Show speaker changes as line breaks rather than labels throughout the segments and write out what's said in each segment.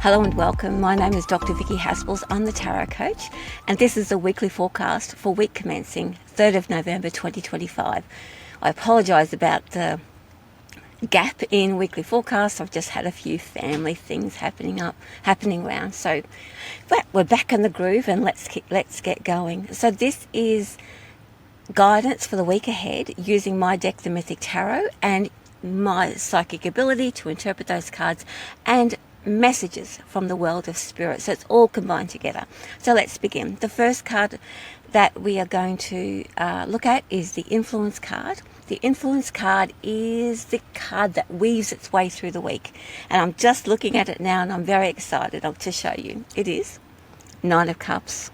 Hello and welcome. My name is Dr. Vicki Haspels. I'm the Tarot Coach, and this is the weekly forecast for week commencing 3rd of November 2025. I apologise about the gap in weekly forecast. I've just had a few family things happening around. So we're back in the groove, and let's get going. So this is guidance for the week ahead using my deck, the Mythic Tarot, and my psychic ability to interpret those cards and messages from the world of spirit. So it's all combined together. So let's begin. The first card that we are going to look at is the Influence card. The Influence card is the card that weaves its way through the week. And I'm just looking at it now and I'm very excited to show you. It is Nine of Cups.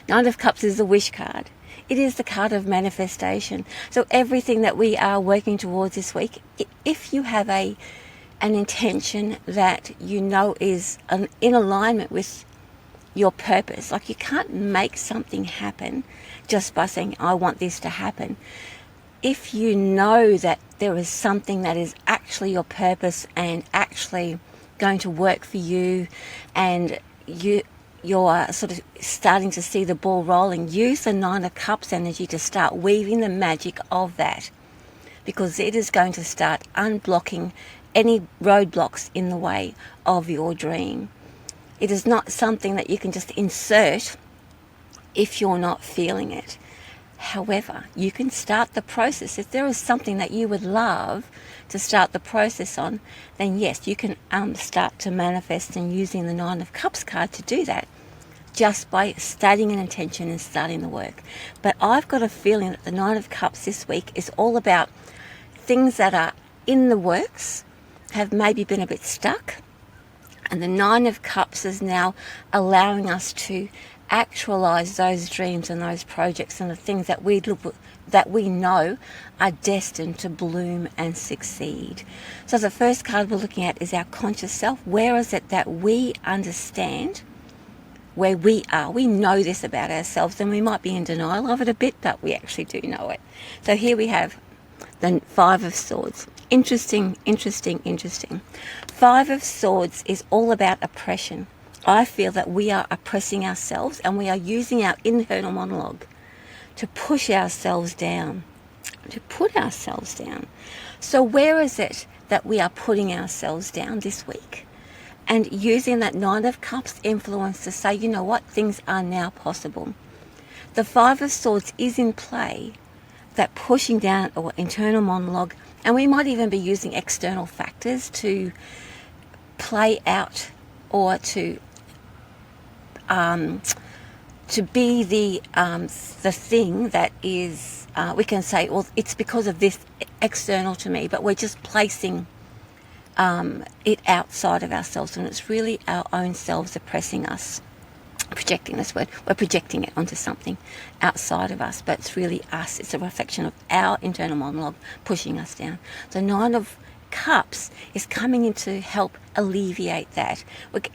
Nine of Cups is the wish card. It is the card of manifestation. So everything that we are working towards this week, if you have an intention that you know is in alignment with your purpose, like you can't make something happen just by saying, I want this to happen. If you know that there is something that is actually your purpose and actually going to work for you, and you're sort of starting to see the ball rolling, use the Nine of Cups energy to start weaving the magic of that, because it is going to start unblocking any roadblocks in the way of your dream. It is not something that you can just insert if you're not feeling it. However, you can start the process. If there is something that you would love to start the process on, then yes, you can start to manifest and using the Nine of Cups card to do that, just by stating an intention and starting the work. But I've got a feeling that the Nine of Cups this week is all about things that are in the works, have maybe been a bit stuck, and the Nine of Cups is now allowing us to actualize those dreams and those projects and the things that we know are destined to bloom and succeed. So the first card we're looking at is our conscious self. Where is it that we understand where we are? We know this about ourselves, and we might be in denial of it a bit, but we actually do know it. So here we have the Five of Swords. Interesting. Five of Swords is all about oppression. I feel that we are oppressing ourselves, and we are using our internal monologue to push ourselves down, to put ourselves down. So where is it that we are putting ourselves down this week? And using that Nine of Cups influence to say, you know what, things are now possible. The Five of Swords is in play, that pushing down or internal monologue, and we might even be using external factors to play out or to be the thing that is, we can say, well, it's because of this external to me, but we're just placing it outside of ourselves, and it's really our own selves oppressing us. Projecting this word, we're projecting it onto something outside of us, but it's really us. It's a reflection of our internal monologue pushing us down. So Nine of Cups is coming in to help alleviate that.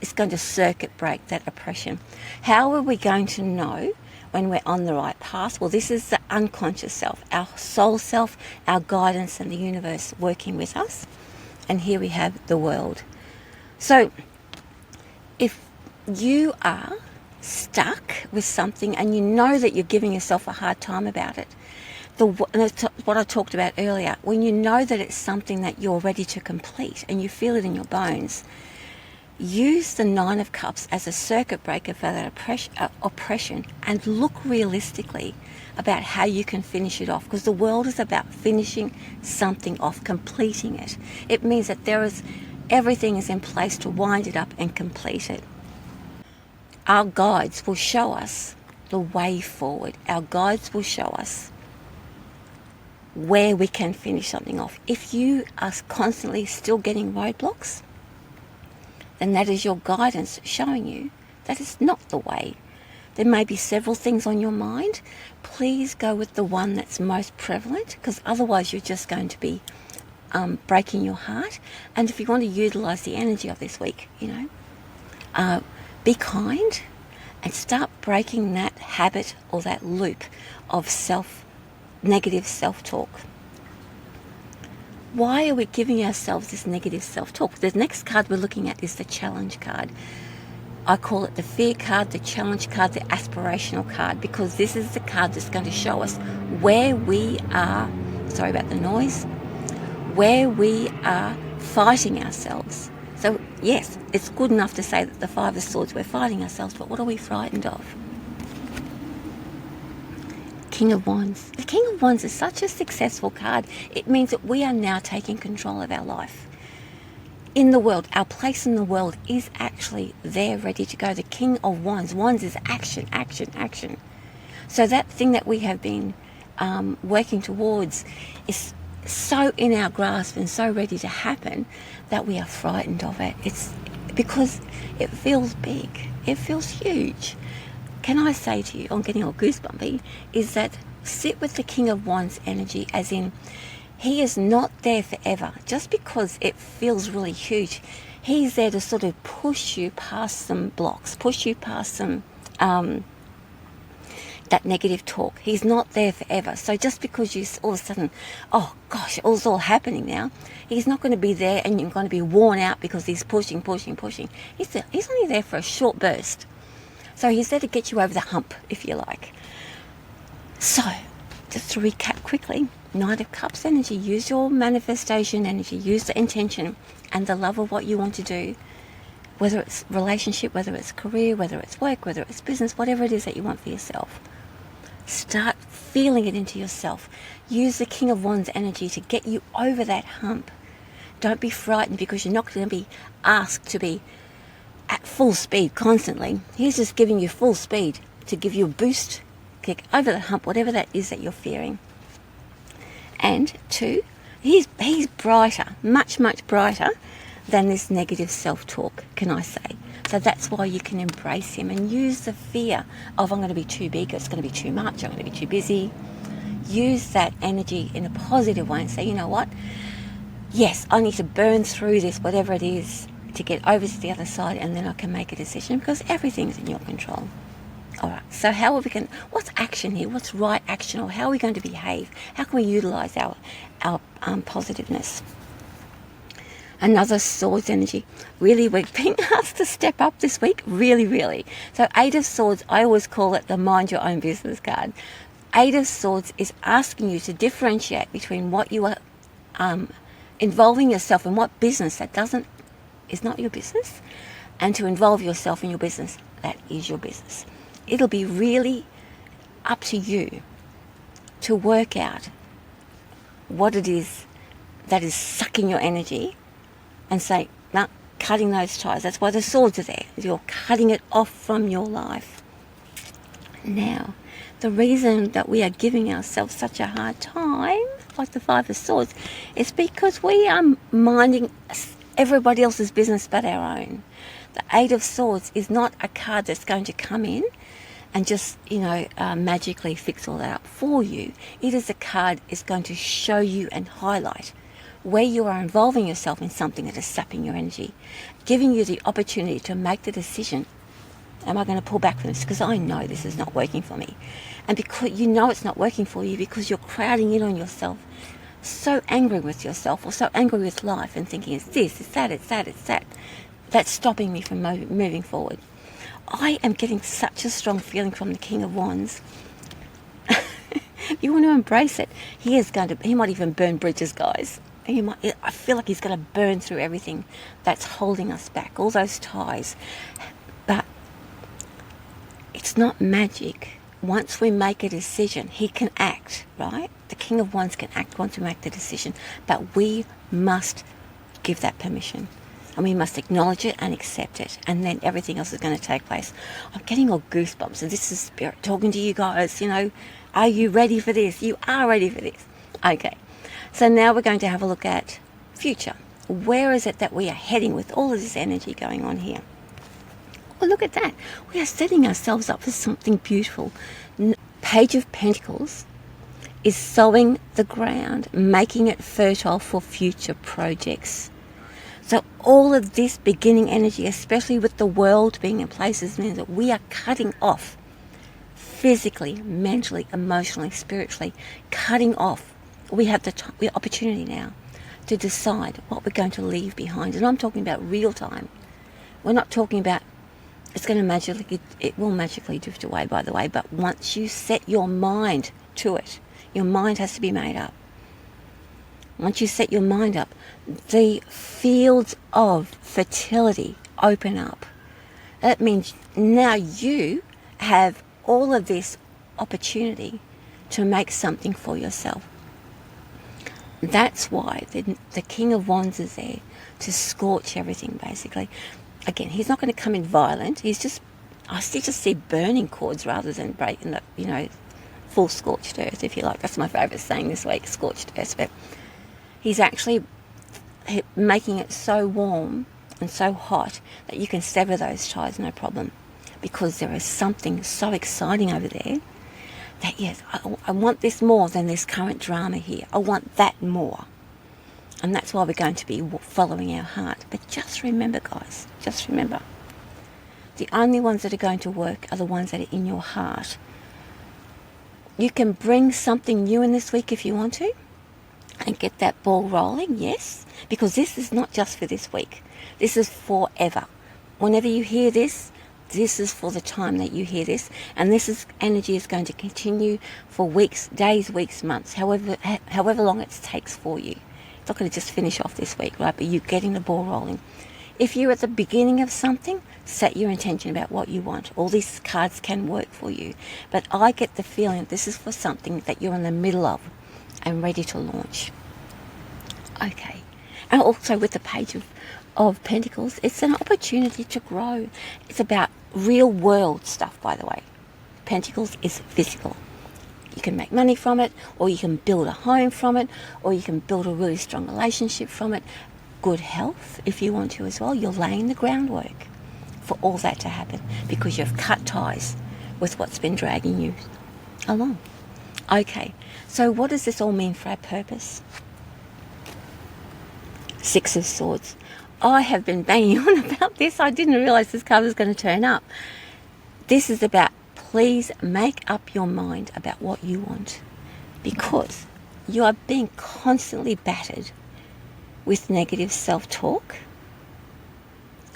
It's going to circuit break that oppression. How are we going to know when we're on the right path? Well, this is the unconscious self, our soul self, our guidance, and the universe working with us. And here we have the world. So if you are stuck with something and you know that you're giving yourself a hard time about it, that's what I talked about earlier, when you know that it's something that you're ready to complete and you feel it in your bones, use the Nine of Cups as a circuit breaker for that oppression, and look realistically about how you can finish it off, because the world is about finishing something off, completing it. It means that everything is in place to wind it up and complete it. Our guides will show us the way forward. Our guides will show us where we can finish something off. If you are constantly still getting roadblocks, then that is your guidance showing you that it's not the way. There may be several things on your mind. Please go with the one that's most prevalent, because otherwise you're just going to be breaking your heart. And if you want to utilize the energy of this week, be kind and start breaking that habit or that loop of negative self-talk. Why are we giving ourselves this negative self-talk? The next card we're looking at is the challenge card. I call it the fear card, the challenge card, the aspirational card, because this is the card that's going to show us where we are, sorry about the noise, where we are fighting ourselves. So yes, it's good enough to say that the Five of Swords, we're fighting ourselves, but what are we frightened of? King of Wands. The King of Wands is such a successful card. It means that we are now taking control of our life. In the world, our place in the world is actually there, ready to go. The King of Wands. Wands is action, action, action. So that thing that we have been working towards is so in our grasp and so ready to happen that we are frightened of it. It's because it feels big. It feels huge. Can I say to you, I'm getting all goosebumpy, is that sit with the King of Wands energy, as in, he is not there forever. Just because it feels really huge, he's there to sort of push you past some blocks, push you past some that negative talk. He's not there forever. So just because you all of a sudden, oh gosh, it's all happening now, he's not going to be there and you're going to be worn out because he's pushing. He's only there for a short burst. So he's there to get you over the hump, if you like. So, just to recap quickly, Knight of Cups energy, use your manifestation energy, use the intention and the love of what you want to do, whether it's relationship, whether it's career, whether it's work, whether it's business, whatever it is that you want for yourself. Start feeling it into yourself. Use the King of Wands energy to get you over that hump. Don't be frightened because you're not going to be asked to be at full speed constantly. He's just giving you full speed to give you a boost, kick over the hump, whatever that is that you're fearing. And two, he's brighter, much brighter than this negative self-talk, can I say. So that's why you can embrace him and use the fear of, I'm going to be too big, it's going to be too much, I'm going to be too busy. Use that energy in a positive way and say, you know what? Yes, I need to burn through this, whatever it is, to get over to the other side, and then I can make a decision because everything's in your control. All right, so how are we going? What's action here? What's right action, or how are we going to behave? How can we utilize our positiveness? Another Swords energy. Really, we're being asked to step up this week. Really. So Eight of Swords, I always call it the mind your own business card. Eight of Swords is asking you to differentiate between what you are involving yourself in, what business that is not your business, and to involve yourself in your business that is your business. It'll be really up to you to work out what it is that is sucking your energy and say, no, cutting those ties. That's why the swords are there. You're cutting it off from your life. Now, the reason that we are giving ourselves such a hard time, like the Five of Swords, is because we are minding everybody else's business but our own. The Eight of Swords is not a card that's going to come in and just, magically fix all that up for you. It is a card that's going to show you and highlight where you are involving yourself in something that is sapping your energy, giving you the opportunity to make the decision, am I going to pull back from this because I know this is not working for me? And because you know it's not working for you because you're crowding in on yourself, so angry with yourself or so angry with life and thinking it's this, it's that. That's stopping me from moving forward. I am getting such a strong feeling from the King of Wands. You want to embrace it. He might even burn bridges, guys. I feel like he's going to burn through everything that's holding us back, all those ties. But it's not magic. Once we make a decision, he can act, right? The King of Wands can act once we make the decision. But we must give that permission. And we must acknowledge it and accept it. And then everything else is going to take place. I'm getting all goosebumps. And this is Spirit talking to you guys. Are you ready for this? You are ready for this. Okay. So now we're going to have a look at future. Where is it that we are heading with all of this energy going on here? Well, look at that. We are setting ourselves up for something beautiful. Page of Pentacles is sowing the ground, making it fertile for future projects. So all of this beginning energy, especially with the world being in places, means that we are cutting off physically, mentally, emotionally, spiritually, cutting off. We have the opportunity now to decide what we're going to leave behind. And I'm talking about real time. We're not talking about it's going to magically, it will magically drift away, by the way, but once you set your mind to it, your mind has to be made up. Once you set your mind up, the fields of fertility open up. That means now you have all of this opportunity to make something for yourself. That's why the King of Wands is there to scorch everything, basically. Again, he's not going to come in violent. I just see burning cords rather than breaking the, full scorched earth, if you like. That's my favourite saying this week, scorched earth. But he's actually making it so warm and so hot that you can sever those ties, no problem. Because there is something so exciting over there that, yes, I want this more than this current drama here. I want that more. And that's why we're going to be following our heart. But just remember, guys, just remember, the only ones that are going to work are the ones that are in your heart. You can bring something new in this week if you want to and get that ball rolling, yes, because this is not just for this week. This is forever. Whenever you hear this, this is for the time that you hear this, and energy is going to continue for weeks, days, weeks, months, however long it takes for you. It's not going to just finish off this week, right? But you're getting the ball rolling. If you're at the beginning of something, set your intention about what you want. All these cards can work for you. But I get the feeling that this is for something that you're in the middle of and ready to launch. Okay. And also with the Page of Pentacles, it's an opportunity to grow. It's about real world stuff, by the way. Pentacles is physical. You can make money from it, or you can build a home from it, or you can build a really strong relationship from it. Good health, if you want to as well. You're laying the groundwork for all that to happen because you've cut ties with what's been dragging you along. Okay, so what does this all mean for our purpose? Six of Swords. I have been banging on about this. I didn't realise this card was going to turn up. This is about, please make up your mind about what you want, because you are being constantly battered with negative self-talk,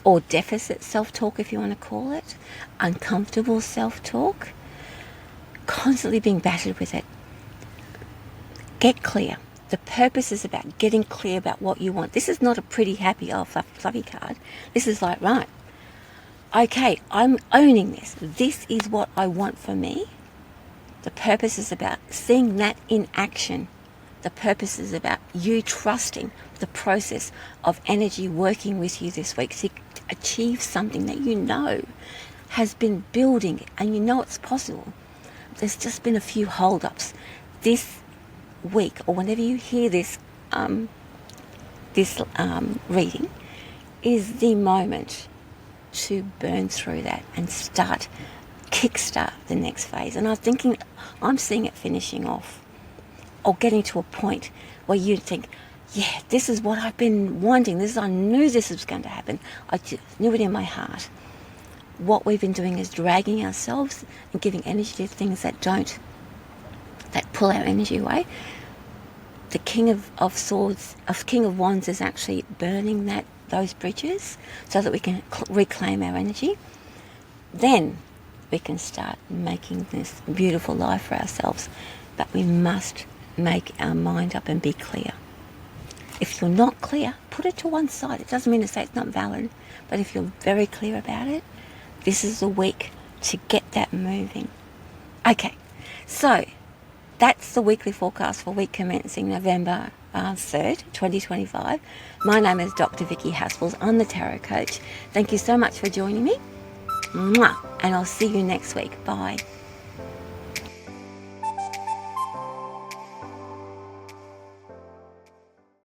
or deficit self-talk if you want to call it, uncomfortable self-talk, constantly being battered with it. Get clear. The purpose is about getting clear about what you want. This is not a pretty, happy, fluffy card. This is like, right, okay, I'm owning this. This is what I want for me. The purpose is about seeing that in action. The purpose is about you trusting the process of energy working with you this week to achieve something that you know has been building and you know it's possible. There's just been a few hold-ups. This week, or whenever you hear this reading, is the moment to burn through that and kickstart the next phase. And I'm seeing it finishing off, or getting to a point where you think, yeah, this is what I've been wanting. I knew this was going to happen. I just knew it in my heart. What we've been doing is dragging ourselves and giving energy to things that pull our energy away. The King of Swords, King of Wands, is actually burning those bridges so that we can reclaim our energy. Then we can start making this beautiful life for ourselves. But we must make our mind up and be clear. If you're not clear, put it to one side. It doesn't mean to say it's not valid, but if you're very clear about it, this is the week to get that moving. Okay, so that's the weekly forecast for week commencing November 3rd, 2025. My name is Dr. Vicki Haspels. I'm the Tarot Coach. Thank you so much for joining me. Mwah! And I'll see you next week. Bye.